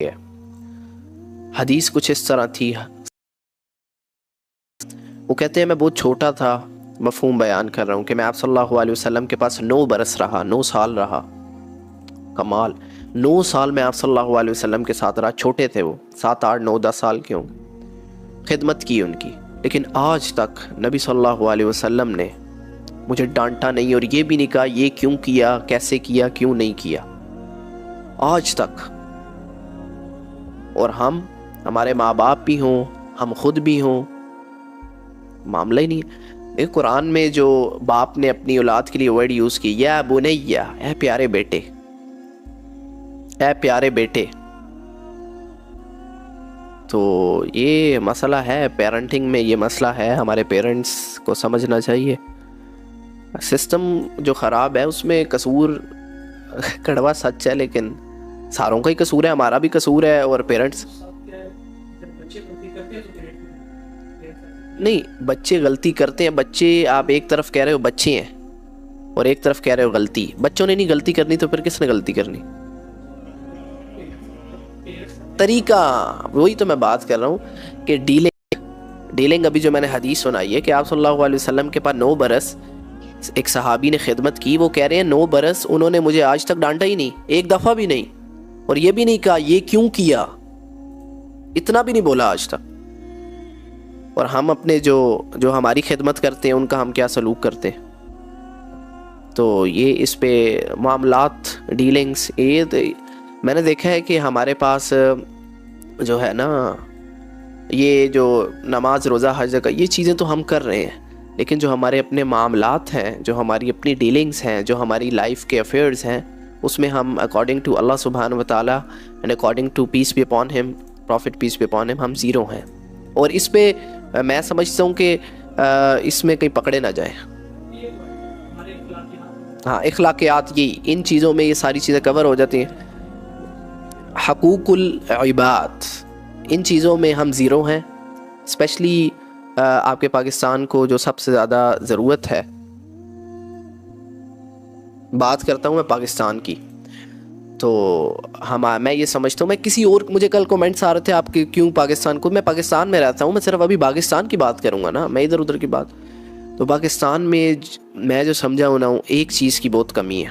ہے۔ حدیث کچھ اس طرح تھی، وہ کہتے ہیں میں بہت چھوٹا تھا، مفہوم بیان کر رہا ہوں کہ میں آپ صلی اللہ علیہ وسلم کے پاس 9 برس رہا، 9 سال رہا۔ کمال، 9 سال میں آپ صلی اللہ علیہ وسلم کے ساتھ رہا۔ چھوٹے تھے وہ، 7 8 9 10 سال کے ہوں، خدمت کی ان کی، لیکن آج تک نبی صلی اللہ علیہ وسلم نے مجھے ڈانٹا نہیں، اور یہ بھی نہیں کہا یہ کیوں کیا، کیسے کیا، کیوں نہیں کیا، آج تک۔ اور ہمارے ماں باپ بھی ہوں، ہم خود بھی ہوں، معاملہ ہی نہیں۔ قرآن میں جو باپ نے اپنی اولاد کے لیے ورڈ یوز کی، یا بنیا، اے پیارے بیٹے، اے پیارے بیٹے، تو یہ مسئلہ ہے پیرنٹنگ میں، یہ مسئلہ ہے، ہمارے پیرنٹس کو سمجھنا چاہیے۔ سسٹم جو خراب ہے اس میں قصور کڑوا سچ ہے، لیکن ساروں کا ہی قصور ہے، ہمارا بھی قصور ہے، اور پیرنٹس نہیں، بچے غلطی کرتے ہیں۔ بچے، آپ ایک طرف کہہ رہے ہو بچے ہیں اور ایک طرف کہہ رہے ہو غلطی۔ بچوں نے نہیں غلطی کرنی تو پھر کس نے غلطی کرنی؟ طریقہ، وہی تو میں بات کر رہا ہوں کہ ڈیلنگ ابھی جو میں نے حدیث سنائی ہے کہ آپ صلی اللہ علیہ وسلم کے پاس 9 برس ایک صحابی نے خدمت کی، وہ کہہ رہے ہیں 9 برس انہوں نے مجھے آج تک ڈانٹا ہی نہیں، ایک دفعہ بھی نہیں، اور یہ بھی نہیں کہا یہ کیوں کیا، اتنا بھی نہیں بولا آج تک۔ اور ہم اپنے جو ہماری خدمت کرتے ہیں ان کا ہم کیا سلوک کرتے ہیں؟ تو یہ اس پہ معاملات، ڈیلنگز، یہ میں نے دیکھا ہے کہ ہمارے پاس جو ہے نا، یہ جو نماز، روزہ، حج کا، یہ چیزیں تو ہم کر رہے ہیں، لیکن جو ہمارے اپنے معاملات ہیں، جو ہماری اپنی ڈیلنگز ہیں، جو ہماری لائف کے افیئرز ہیں، اس میں ہم اکارڈنگ ٹو اللہ سبحانہ و تعالیٰ and according to peace be upon him, prophet peace be upon him, ہم زیرو ہیں۔ اور اس پہ میں سمجھتا ہوں کہ اس میں کہیں پکڑے نہ جائیں۔ ہاں، اخلاقیات، یہ ان چیزوں میں یہ ساری چیزیں کور ہو جاتی ہیں۔ حقوق العباد، ان چیزوں میں ہم زیرو ہیں، اسپیشلی آپ کے پاکستان کو جو سب سے زیادہ ضرورت ہے، بات کرتا ہوں میں پاکستان کی، تو میں یہ سمجھتا ہوں، میں کسی اور، مجھے کل کومنٹس آ رہے تھے آپ کے کیوں پاکستان کو، میں پاکستان میں رہتا ہوں، میں صرف ابھی پاکستان کی بات کروں گا نا، میں ادھر ادھر کی بات۔ تو پاکستان میں میں جو سمجھا ہوں نا، ایک چیز کی بہت کمی ہے،